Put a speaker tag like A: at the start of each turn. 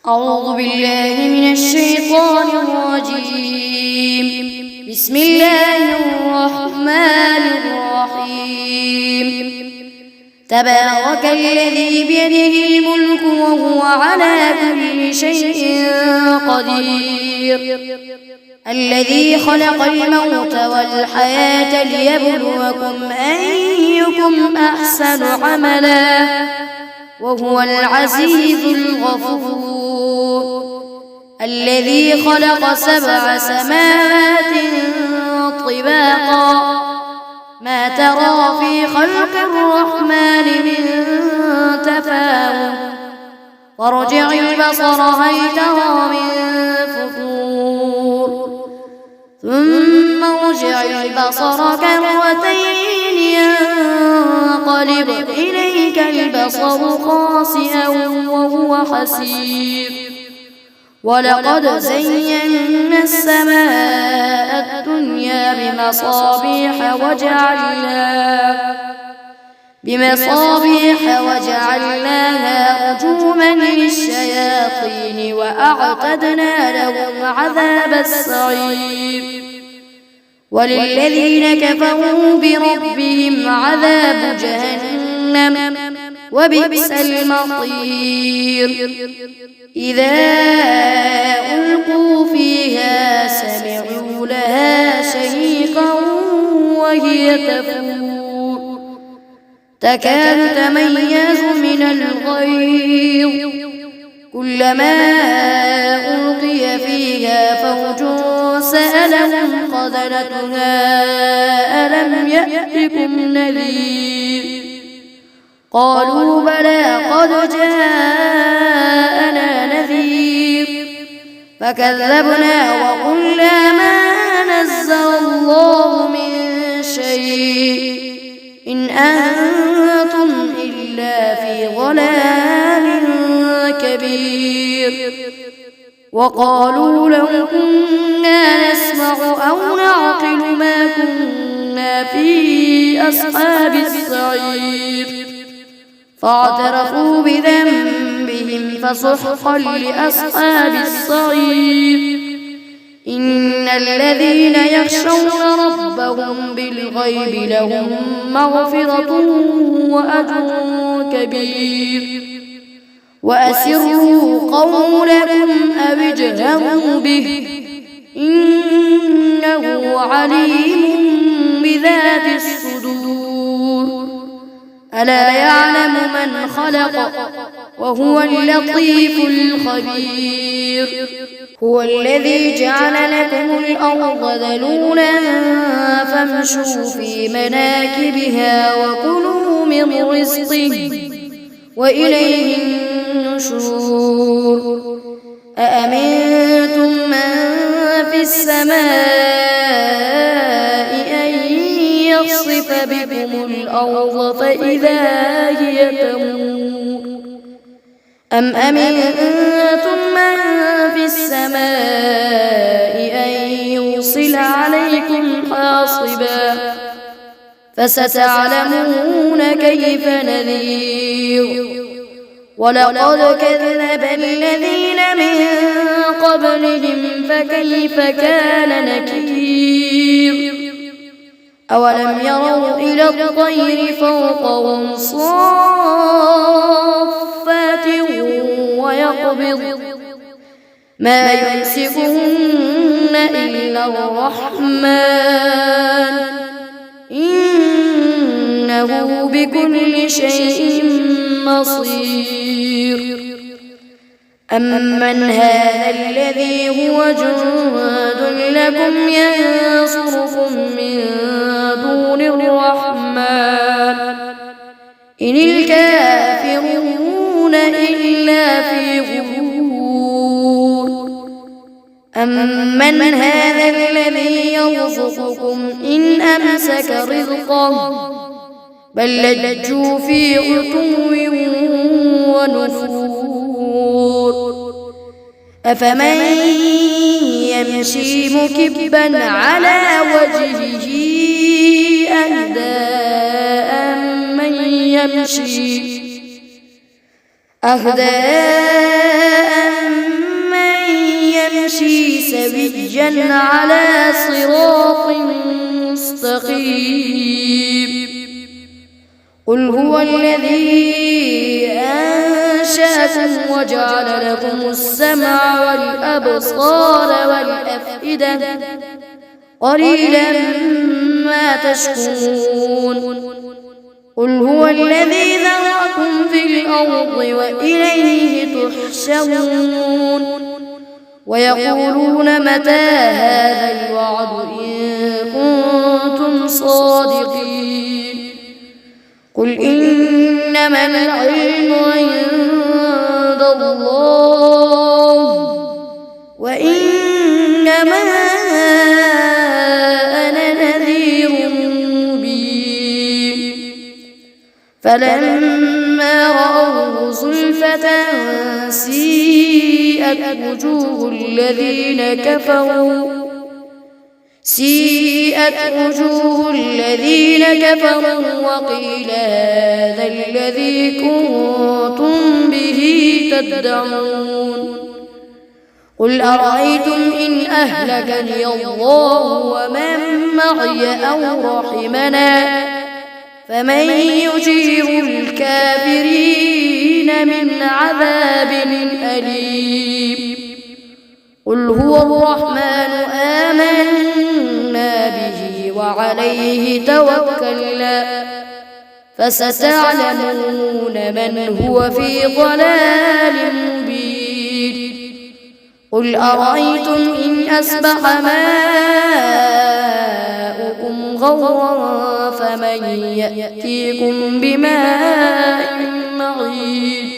A: أعوذ بالله من الشيطان الرجيم. بسم الله الرحمن الرحيم. تبارك الذي بيده الملك وهو على كل شيء قدير، الذي خلق الموت والحياة ليبلوكم أيكم أحسن عملا وهو العزيز الغفور، الذي خلق 7 سماوات طباقا ما ترى في خلق الرحمن من تفاوت، وارجع البصر هل ترى من فطور، ثم ارجع البصر كرتين ينقلب إليك البصر خاسئا وهو حسير، ولقد زينا السماء الدنيا بمصابيح وجعلناها رجوما للشياطين وأعتدنا لهم عذاب السعير، وللذين كفروا بربهم عذاب جهنم وبئس المصير. إذا ألقوا فيها سمعوا لها شهيقا وهي تفور تكاد تميز من الغيظ، كلما ألقي فيها فوج سألهم خزنتها ألم يأتكم نذير، قالوا بلى قد جاءنا نذير، فكذبنا وقلنا ما نزل الله من شيء إن أنتم إلا في ضلال كبير، وقالوا لو كنا نسمع أو نعقل ما كنا في أصحاب السعير، فاعترفوا بذنبهم فسحقا لأصحاب السعير. إن الذين يخشون ربهم بالغيب لهم مغفرة وأجر كبير، وأسروا قولكم أو اجهروا به إنه عليم بذات الصدور، ألا يعلم من خلق وهو اللطيف الخبير. هو الذي جعل لكم الأرض ذلولا فامشوا في مناكبها وكلوا من رزقه وإليه النشور. أأمنتم من في السماء أن يخسف بكم الأرض فإذا هي تمور، أم أمنتم من في السماء أن يرسل عليكم حاصبا فستعلمون كيف نذير. ولقد كذب الذين من قبلهم فكيف كان نكير. أولم يروا إلى الطير فوقهم صافات ويقبض ما يمسكهن إلا الرحمن إنه بكل شيء مصير. أمن هذا الذي هو جند لكم ينصركم من دون الرحمن إن الكافرون إلا في غرور. أمن هذا الذي يرزقكم إن أمسك رزقه بل لجوا في عتو ونفور. أفمن يمشي مكبا على وجهه أهدى أمن يمشي سويا على صراط مستقيم. قل هو الذي أنشأكم وجعل لكم السمع والأبصار والأفئدة قليلا ما تشكرون. قل هو الذي ذرأكم في الأرض وإليه تحشرون. ويقولون متى هذا الوعد إن كنتم صادقين. قل إنما العلم عند الله وإنما أنا نذير مبين. فلما رأوه زلفة سيئت وجوه الذين كفروا وقيل هذا الذي كنتم به تدعون. قل أرأيتم إن أهلكني الله ومن معي أو رحمنا فمن يجير الكافرين من عذاب أليم. قل هو الرحمن آمنا به وعليه توكلنا فستعلمون من هو في ضلال مبين. قل أرأيتم إن أصبح ماؤكم غورا فمن يأتيكم بماء معين.